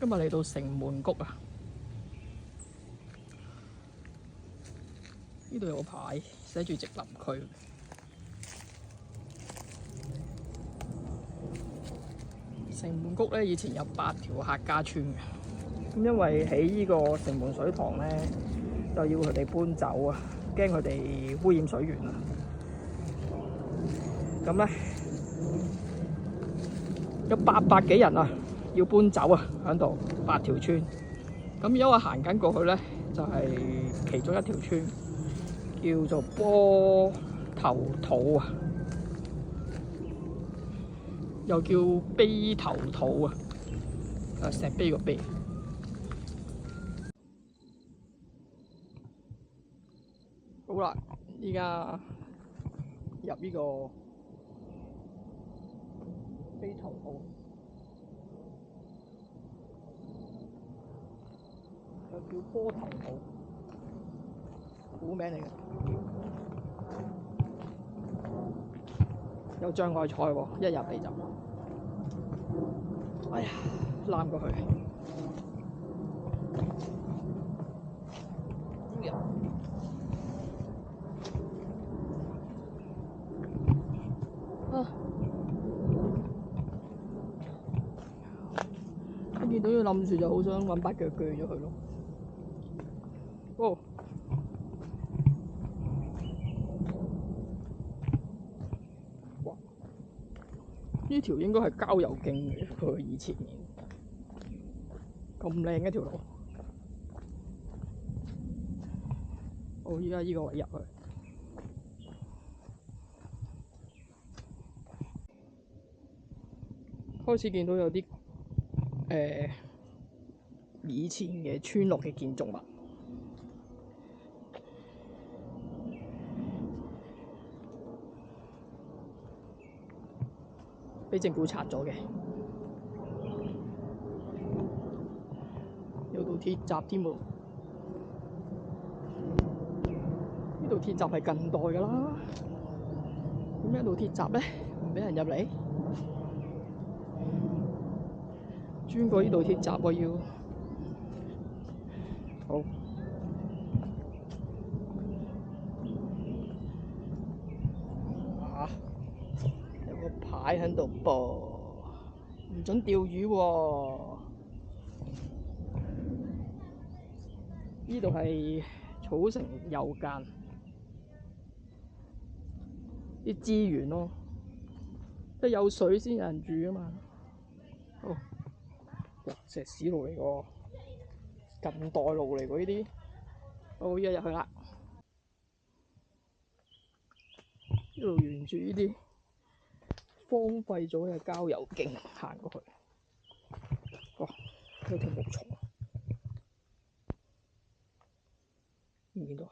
今日嚟到城門谷啊！呢度有個牌寫住植林區。城門谷咧以前有8條客家村嘅，咁因為喺呢個城門水塘咧，就要佢哋搬走啊，驚佢哋污染水源啊。咁咧有800幾人啊，要搬走啊，喺度8條村。咁而家我行緊過去咧，就係其中一條村，叫做波頭土啊，又叫碑頭土啊，石碑個碑。好啦，依家入呢個碑頭土，又叫波頭土，古名嚟嘅。有障礙賽喎，一入嚟就，哎呀，攬過去。一見到要冧樹就好想揾把腳鋸咗佢咯。哦，哇！呢條應該係郊遊徑嚟，佢以前咁靚一條路。我依家依個位入去。開始見到有啲以前嘅村落嘅建築物，俾政府拆咗嘅，有道鐵閘添喎。呢度鐵閘係近代㗎啦，點解有道鐵閘咧？唔俾人入嚟？專過呢度鐵閘我要。好。啊！有個牌喺度噃，唔准釣魚喎。呢度係草城右間啲資源咯，即係有水先有人住啊嘛。哦，哇！石屎路嚟個，近代路嚟喎呢啲。好，依家入去啦。一路沿住呢啲荒廢咗嘅郊遊徑行過去。哇！有條毛蟲，見唔見到？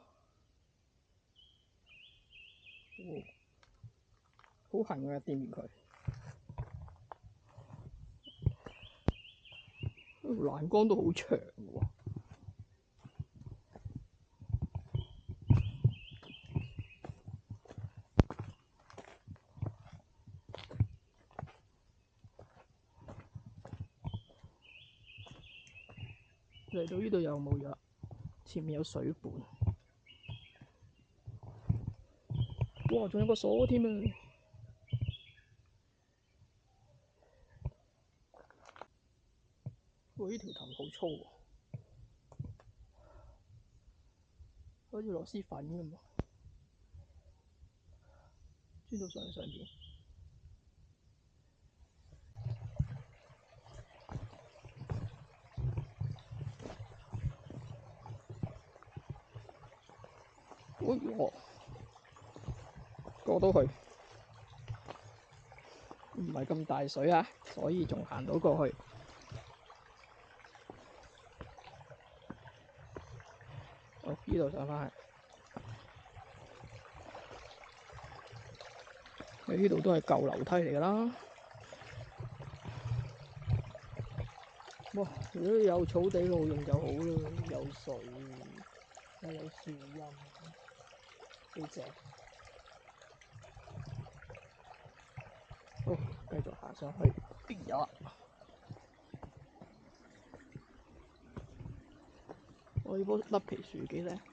好痕㗎，掂完佢。條欄杆都好長喎。嚟到呢度又冇咗，前面有水管。哇！仲有個鎖添啊！哇！呢條藤好粗喎，好似螺絲粉咁喎，鑽到上邊。哎呦，過到去，唔係咁大水啊，所以仲行到過去。好，呢度上返去。呢度都係舊樓梯嚟㗎啦。哇！如果有草地路用就好啦，有水又有樹蔭，好正。好，繼續行上去，邊有啊？我呢棵甩皮樹幾靚。